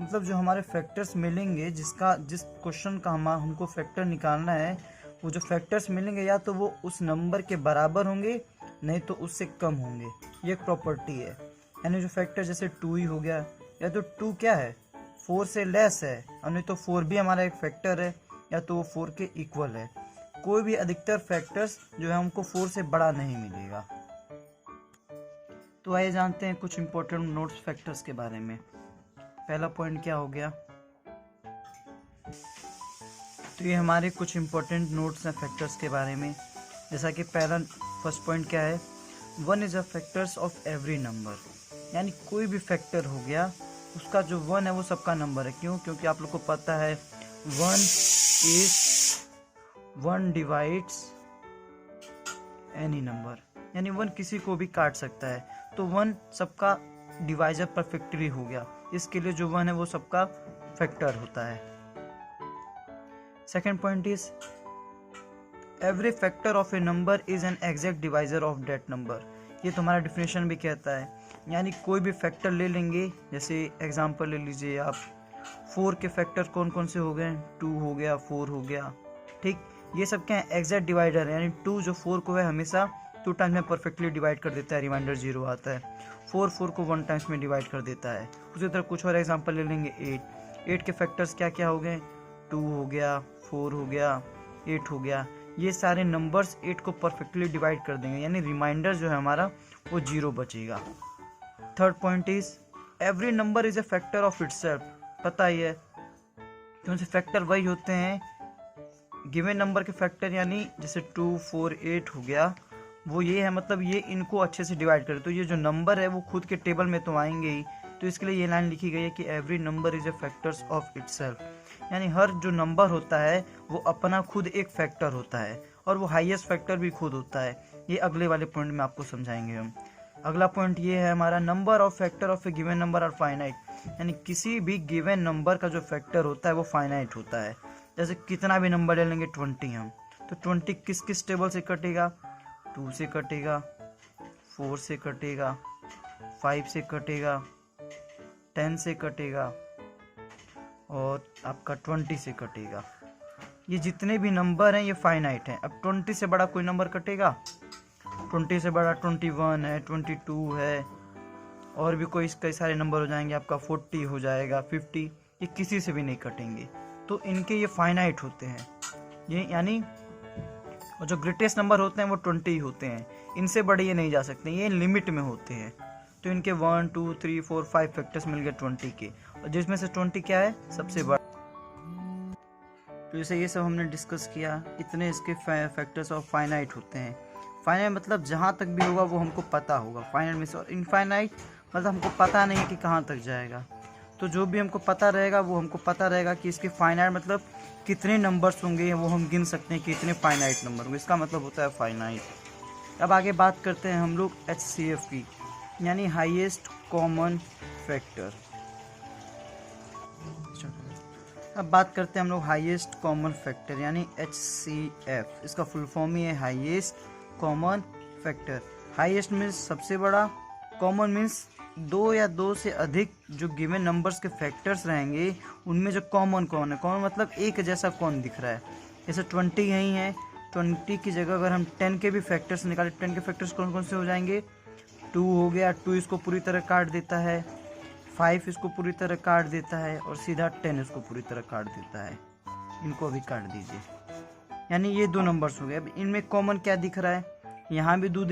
मतलब जो हमारे फैक्टर्स मिलेंगे, जिस क्वेश्चन का हमको फैक्टर निकालना है, वो जो फैक्टर्स मिलेंगे या तो वो उस नंबर के बराबर होंगे, नहीं तो उससे कम होंगे। ये एक प्रॉपर्टी है। यानी जो फैक्टर जैसे 2 ही हो गया, या तो 2 क्या है, 4 से लेस है, और नहीं तो 4 भी हमारा एक फैक्टर है, या तो वो 4 के इक्वल है। कोई भी अधिकतर फैक्टर्स जो है हमको 4 से बड़ा नहीं मिलेगा। तो आइए जानते हैं कुछ इंपॉर्टेंट नोट्स फैक्टर्स के बारे में। पहला पॉइंट क्या हो गया, तो ये हमारे कुछ इंपॉर्टेंट नोट्स हैं फैक्टर्स के बारे में। जैसा कि फर्स्ट पॉइंट क्या है, 1 is a factors of every number. यानी कोई भी फैक्टर हो गया, उसका जो 1 है वो सबका नंबर है। क्यों? क्योंकि आप लोग को पता है 1 डिवाइड्स एनी नंबर, यानी 1 किसी को भी काट सकता है। तो 1 सबका डिवाइजर पर फैक्टरी हो गया, इसके लिए जो 1 है वो सबका फैक्टर होता है। Second point is every factor of A number is an exact divisor of that number. ये तुम्हारा डिफिनेशन भी कहता है। यानी कोई भी फैक्टर ले लेंगे, जैसे एग्जांपल ले लीजिए आप, 4 के फैक्टर कौन कौन से हो गए, 2 हो गया, 4 हो गया, ठीक। ये सब क्या है, एग्जैक्ट डिवाइडर है। यानी 2 जो 4 को है हमेशा 2 टाइम्स में परफेक्टली डिवाइड कर देता है, रिमाइंडर 0 आता है। 4 को 1 टाइम्स में डिवाइड कर देता है। उसी तरह कुछ और एग्जांपल ले लेंगे, 8 के फैक्टर्स क्या क्या हो गए, 2 हो गया, 4 हो गया, 8 हो गया। ये सारे नंबर्स 8 को परफेक्टली डिवाइड कर देंगे, यानी रिमाइंडर जो है हमारा वो 0 बचेगा। Third point is every number is a factor of itself. पता ही है कौन से फैक्टर वही होते हैं गिवन नंबर के फैक्टर, यानी जैसे 2, 4, 8 हो गया, वो ये है, मतलब ये इनको अच्छे से डिवाइड करे तो ये जो नंबर है वो खुद के टेबल में तो आएंगे ही। तो इसके लिए ये लाइन लिखी गई है कि every number is a factors of itself. यानी हर जो नंबर होता है वो अपना खुद एक फैक्टर होता है, और वो हाईएस्ट फैक्टर भी खुद होता है। ये अगले वाले पॉइंट में आपको समझाएंगे हम। अगला पॉइंट ये है हमारा, number of factor of a given number are finite. यानी किसी भी गिवन नंबर का जो फैक्टर होता है वो फाइनाइट होता है। जैसे कितना भी नंबर ले लेंगे 20 हम, तो 20 किस किस टेबल से कटेगा, 2 से कटेगा, 4 से कटेगा, 5 से कटेगा, 10 से कटेगा, और आपका 20 से कटेगा। ये जितने भी नंबर हैं ये फाइनाइट हैं। अब 20 से बड़ा कोई नंबर कटेगा, 20 से बड़ा 21 है, 22 है, और भी कोई कई सारे नंबर हो जाएंगे, आपका 40 हो जाएगा, 50, ये किसी से भी नहीं कटेंगे। तो इनके ये फाइनाइट होते हैं ये, यानी और जो ग्रेटेस्ट नंबर होते हैं वो 20 ही होते हैं, इनसे बड़े ये नहीं जा सकते, ये लिमिट में होते हैं। तो इनके 1, 2, 3, 4, 5 फैक्टर्स मिल गए 20 के, और जिसमें से 20 क्या है, सबसे बड़ा। तो जैसे ये सब हमने डिस्कस किया, इतने इसके फैक्टर्स ऑफ फाइनाइट होते हैं। फाइनाइट मतलब जहाँ तक भी होगा वो हमको पता होगा, फाइनाइट में से। और इनफाइनाइट मतलब हमको पता नहीं है कि कहाँ तक जाएगा। तो जो भी हमको पता रहेगा वो हमको पता रहेगा कि इसके फाइनाइट मतलब कितने नंबर्स होंगे, वो हम गिन सकते हैं कि इतने फाइनाइट नंबर होंगे, इसका मतलब होता है फाइनाइट। अब आगे बात करते हैं हम लोग HCF की, यानी हाईएस्ट कॉमन फैक्टर। अब बात करते हैं हम लोग हाईएस्ट कॉमन फैक्टर, यानी HCF। इसका फुल फॉर्म ही है highest common factor. Highest means सबसे बड़ा, कॉमन मीन्स 2 या 2 से अधिक जो गिवन नंबर्स के फैक्टर्स रहेंगे उनमें जो कॉमन कौन है, कॉमन मतलब एक जैसा कौन दिख रहा है। जैसे 20 यही है, 20 की जगह अगर हम 10 के भी फैक्टर्स निकालें, 10 के फैक्टर्स कौन कौन से हो जाएंगे, 2 हो गया, 2 इसको पूरी तरह काट देता है, 5 इसको पूरी तरह काट देता है, और सीधा 10 इसको पूरी तरह काट देता है। इनको भी काट दीजिए, यानी ये 2 नंबर्स हो गए। अब इनमें कॉमन क्या दिख रहा है, यहाँ भी 2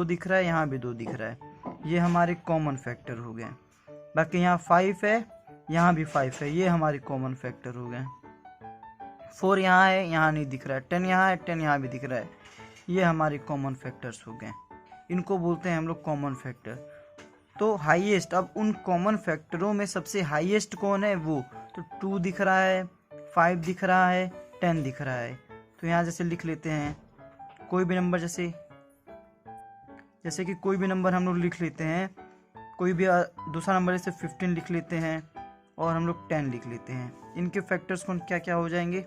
दिख रहा है, यहाँ भी 2 दिख रहा है, ये हमारे कॉमन फैक्टर हो गए। बाकी यहाँ 5 है, यहाँ भी 5 है, ये हमारे कॉमन फैक्टर हो गए। 4 यहाँ है, यहाँ नहीं दिख रहा है, 10 यहाँ है, 10 यहाँ भी दिख रहा है, ये हमारे कॉमन फैक्टर्स हो गए। इनको बोलते हैं हम लोग कॉमन फैक्टर। तो हाईएस्ट, अब उन कॉमन फैक्टरों में सबसे हाईएस्ट कौन है, वो तो 2 दिख रहा है, 5 दिख रहा है, 10 दिख रहा है। तो यहाँ जैसे लिख लेते हैं कोई भी नंबर, जैसे कि कोई भी नंबर हम लोग लिख लेते हैं, कोई भी दूसरा नंबर जैसे 15 लिख लेते हैं, और हम लोग 10 लिख लेते हैं। इनके फैक्टर्स कौन क्या क्या हो जाएंगे,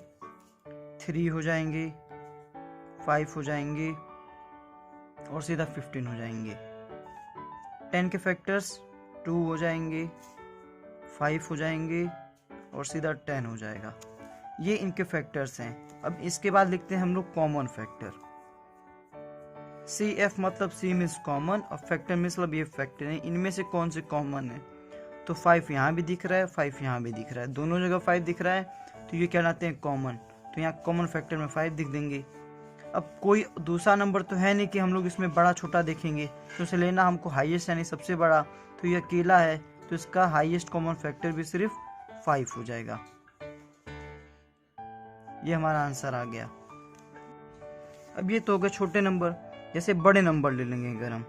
3 हो जाएंगे, 5 हो जाएंगे, और सीधा 15 हो जाएंगे। 10 के फैक्टर्स 2 हो जाएंगे, 5 हो जाएंगे और सीधा 10 हो जाएगा। ये इनके फैक्टर्स हैं। अब इसके बाद लिखते हैं हम लोग कॉमन फैक्टर। CF मतलब C मीन्स कॉमन और फैक्टर मतलब ये फैक्टर है, इनमें से कौन से कॉमन है। तो 5 यहाँ भी दिख रहा है, 5 यहाँ भी दिख रहा है, दोनों जगह 5 दिख रहा है, तो ये कहलाते हैं कॉमन। तो यहाँ कॉमन फैक्टर में 5 दिख देंगे। अब कोई दूसरा नंबर तो है नहीं कि हम लोग इसमें बड़ा छोटा देखेंगे, तो उसे लेना हमको हाईएस्ट यानी सबसे बड़ा, तो ये अकेला है, तो इसका हाईएस्ट कॉमन फैक्टर भी सिर्फ 5 हो जाएगा। ये हमारा आंसर आ गया। अब ये तो हो गए छोटे नंबर। जैसे बड़े नंबर ले लेंगे, अगर हम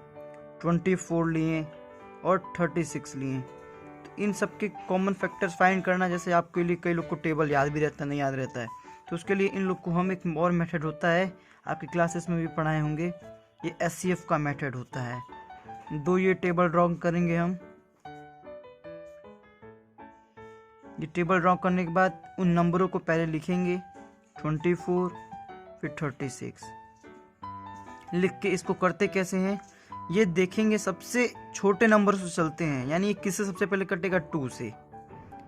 24 लिए और 36 लिए, तो इन सब के कॉमन फैक्टर्स फाइंड करना, जैसे आपके लिए कई लोग को टेबल याद भी रहता है, नहीं याद रहता है, तो उसके लिए इन लोग को हम एक और मेथड होता है, आपकी क्लासेस में भी पढ़ाए होंगे, ये SCF का मेथड होता है। दो ये टेबल ड्रॉ करेंगे हम। ये टेबल ड्रॉ करने के बाद उन नंबरों को पहले लिखेंगे, 24 फिर 36 लिख के इसको करते कैसे हैं ये देखेंगे। सबसे छोटे नंबर से चलते हैं, यानी किससे सबसे पहले कटेगा, 2 से।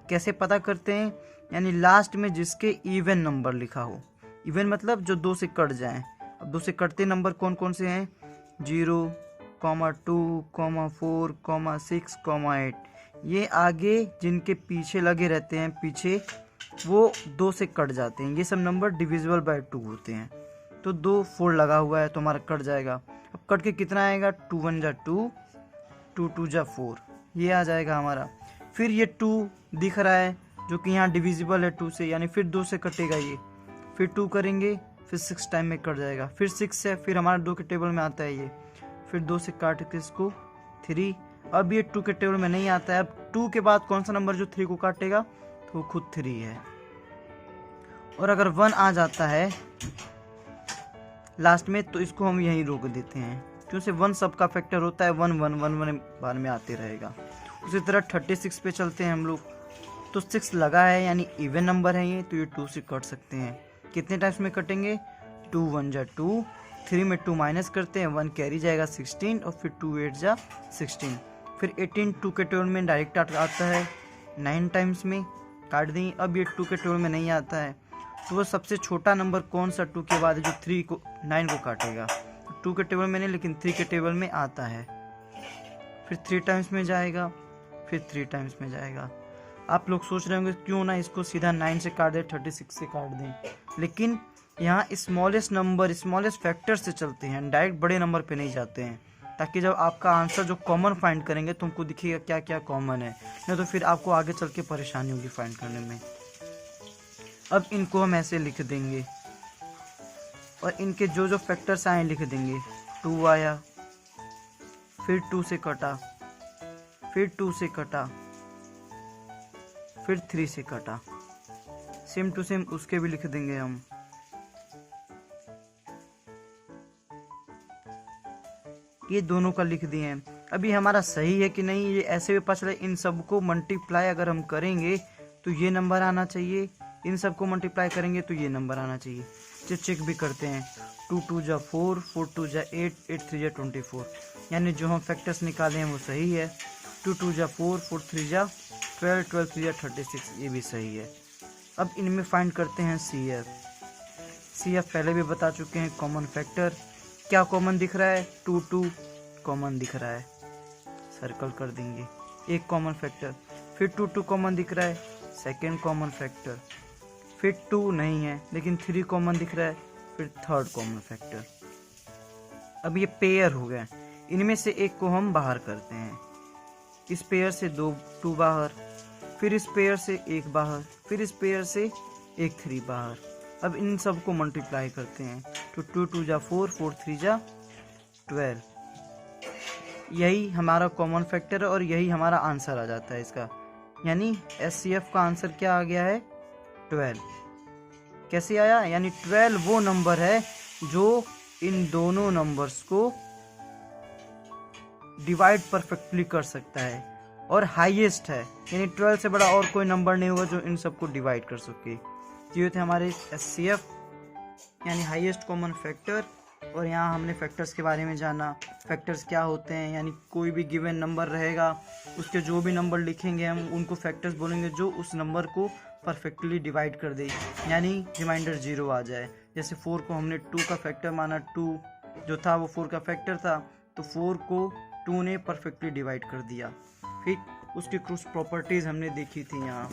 कैसे पता करते हैं, यानी लास्ट में जिसके इवन नंबर लिखा हो, इवन मतलब जो 2 से कट जाएं। अब 2 से कटते नंबर कौन कौन से हैं, 0, 2, 4, 6, 8। ये आगे जिनके पीछे लगे रहते हैं, पीछे वो 2 से कट जाते हैं। ये सब नंबर डिविजिबल बाय 2 होते हैं। तो 2 4 लगा हुआ है तो हमारा कट जाएगा। अब कट के कितना आएगा, 2 1 जा 2, 2 2 जा 4, ये आ जाएगा हमारा। फिर ये 2 दिख रहा है जो कि यहाँ डिविजिबल है 2 से, यानी फिर 2 से कटेगा ये, फिर 2 करेंगे, फिर 6 टाइम में कट जाएगा, फिर 6 है, फिर हमारा 2 के टेबल में आता है ये, फिर 2 से काट के इसको 3। अब ये 2 के टेबल में नहीं आता है। अब 2 के बाद कौन सा नंबर जो 3 को काटेगा, तो वो खुद 3 है। और अगर 1 आ जाता है लास्ट में, तो इसको हम यहीं रोक देते हैं, क्योंकि 1 सबका फैक्टर होता है, 1 1 1 1 बाद में आते रहेगा। उसी तरह 36 पे चलते हैं हम लोग। तो 6 लगा है, यानी इवन नंबर है ये, तो ये 2 से कट सकते हैं। कितने टाइम्स में कटेंगे, 2 1 जा 2, 3 में 2 माइनस करते हैं, 1 कैरी जाएगा 16, और फिर 2 8 जा 16, फिर 18 2 के टेबल में डायरेक्ट आता है, 9 टाइम्स में काट दें। अब ये 2 के टेबल में नहीं आता है, तो वो सबसे छोटा नंबर कौन सा 2 के बाद है, जो 9 को काटेगा। 2 के टेबल में नहीं, लेकिन 3 के टेबल में आता है। फिर 3 टाइम्स में जाएगा, फिर 3 टाइम्स में जाएगा। आप लोग सोच रहे होंगे क्यों ना इसको सीधा 9 से काट दें, 36 से काट दें, लेकिन यहाँ स्मॉलेस्ट नंबर, स्मॉलेस्ट फैक्टर से चलते हैं, डायरेक्ट बड़े नंबर पे नहीं जाते हैं, ताकि जब आपका आंसर जो कॉमन फाइंड करेंगे तुमको दिखेगा क्या क्या कॉमन है, नहीं तो फिर आपको आगे चल के परेशानी होगी फाइंड करने में। अब इनको हम ऐसे लिख देंगे, और इनके जो जो फैक्टर्स आए लिख देंगे। 2 आया, फिर 2 से कटा, फिर 2 से कटा, फिर 3 से कटा, सेम टू सेम उसके भी लिख देंगे हम। ये दोनों का लिख दिए हैं। अभी हमारा सही है कि नहीं, ये ऐसे भी पता चले। इन सबको मल्टीप्लाई अगर हम करेंगे तो ये नंबर आना चाहिए, इन सबको मल्टीप्लाई करेंगे तो ये नंबर आना चाहिए। चेक भी करते हैं, 2 2 जा 4, 4 2 जा 8, 8 3 जा 24, यानी जो हम फैक्टर्स निकाले हैं वो सही है। 2 2 जा 4, 4 3 जा 12, 12 3 जा 36, ये भी सही है। अब इनमें फाइंड करते हैं CF पहले भी बता चुके हैं, कॉमन फैक्टर। क्या कॉमन दिख रहा है, 2 2 कॉमन दिख रहा है, सर्कल कर देंगे, एक कॉमन फैक्टर। फिर 2 2 कॉमन दिख रहा है, सेकेंड कॉमन फैक्टर। फिर 2 नहीं है, लेकिन 3 कॉमन दिख रहा है, फिर थर्ड कॉमन फैक्टर। अब ये पेयर हो गए, इनमें से एक को हम बाहर करते हैं। इस पेयर से 2 बाहर, फिर इस पेयर से 1 बाहर, फिर इस पेयर से 1 3 बाहर। अब इन सब को मल्टीप्लाई करते हैं, तो 2 2 जा 4, 4 3 जा 12। यही हमारा कॉमन फैक्टर है और यही हमारा आंसर आ जाता है इसका, यानी SCF का आंसर क्या आ गया है, 12। कैसे आया, यानी 12 वो नंबर है जो इन दोनों नंबर्स को डिवाइड परफेक्टली कर सकता है और हाईएस्ट है, यानी 12 से बड़ा और कोई नंबर नहीं होगा जो इन सबको डिवाइड कर सके। ये थे हमारे SCF यानी हाईएस्ट कॉमन फैक्टर और यहाँ हमने फैक्टर्स के बारे में जाना। फैक्टर्स क्या होते हैं, यानी कोई भी गिवन नंबर रहेगा उसके जो भी नंबर लिखेंगे हम उनको फैक्टर्स बोलेंगे जो उस नंबर को परफेक्टली डिवाइड कर दे, यानी रिमाइंडर 0 आ जाए। जैसे 4 को हमने 2 का फैक्टर माना, 2 जो था वो 4 का फैक्टर था, तो 4 को 2 ने परफेक्टली डिवाइड कर दिया। फिर उसकी कुछ प्रॉपर्टीज हमने देखी थी यहाँ,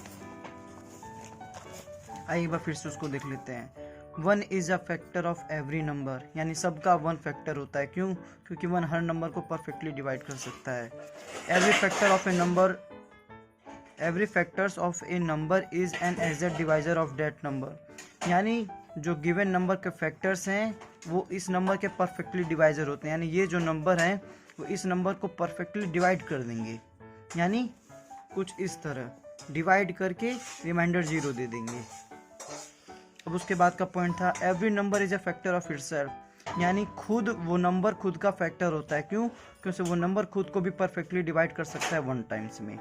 आइए एक बार फिर से उसको देख लेते हैं। 1 is a factor of every number, यानी सबका 1 फैक्टर होता है। क्यों? क्योंकि 1 हर नंबर को परफेक्टली डिवाइड कर सकता है। Every factors of A number is an exact divisor of that number, यानी जो गिवन नंबर के फैक्टर्स हैं वो इस नंबर के परफेक्टली डिवाइजर होते हैं, यानी ये जो नंबर हैं वो इस नंबर को परफेक्टली डिवाइड कर देंगे, यानी कुछ इस तरह डिवाइड करके रिमाइंडर 0 दे देंगे। अब उसके बाद का पॉइंट था every number is a factor of itself, यानी खुद वो नंबर खुद का फैक्टर होता है। क्यों? क्योंकि वो नंबर खुद को भी परफेक्टली डिवाइड कर सकता है 1 टाइम्स में।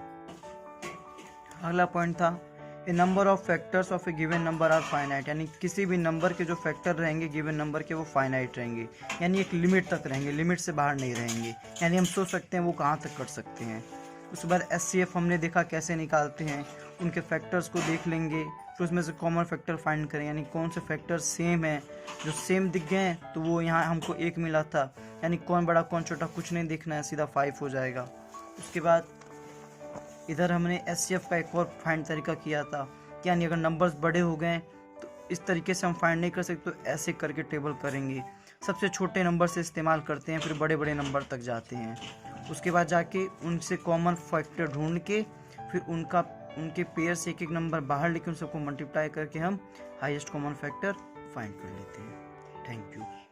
अगला पॉइंट था a number of factors of a given number are finite, यानी किसी भी नंबर के जो फैक्टर रहेंगे गिवन नंबर के वो फाइनाइट रहेंगे, यानी एक लिमिट तक रहेंगे, लिमिट से बाहर नहीं रहेंगे, यानी हम सोच सकते हैं वो कहाँ तक कर सकते हैं। उसके बाद SCF हमने देखा कैसे निकालते हैं, उनके फैक्टर्स को देख लेंगे, फिर उसमें से कॉमन फैक्टर फाइंड करें, यानी कौन से फैक्टर सेम है। जो सेम दिख गए हैं तो वो यहाँ हमको 1 मिला था, यानी कौन बड़ा कौन छोटा कुछ नहीं देखना है, सीधा 5 हो जाएगा। उसके बाद इधर हमने SCF का एक और फाइंड तरीका किया था, यानी अगर नंबर्स बड़े हो गए तो इस तरीके से हम फाइंड नहीं कर सकते, तो ऐसे करके टेबल करेंगे, सबसे छोटे नंबर से इस्तेमाल करते हैं, फिर बड़े बड़े नंबर तक जाते हैं। उसके बाद जाके उनसे कॉमन फैक्टर ढूंढ के फिर उनके पेयर से एक एक नंबर बाहर लेके उन सबको मल्टीप्लाई करके हम हाईएस्ट कॉमन फैक्टर फाइंड कर लेते हैं। Thank you.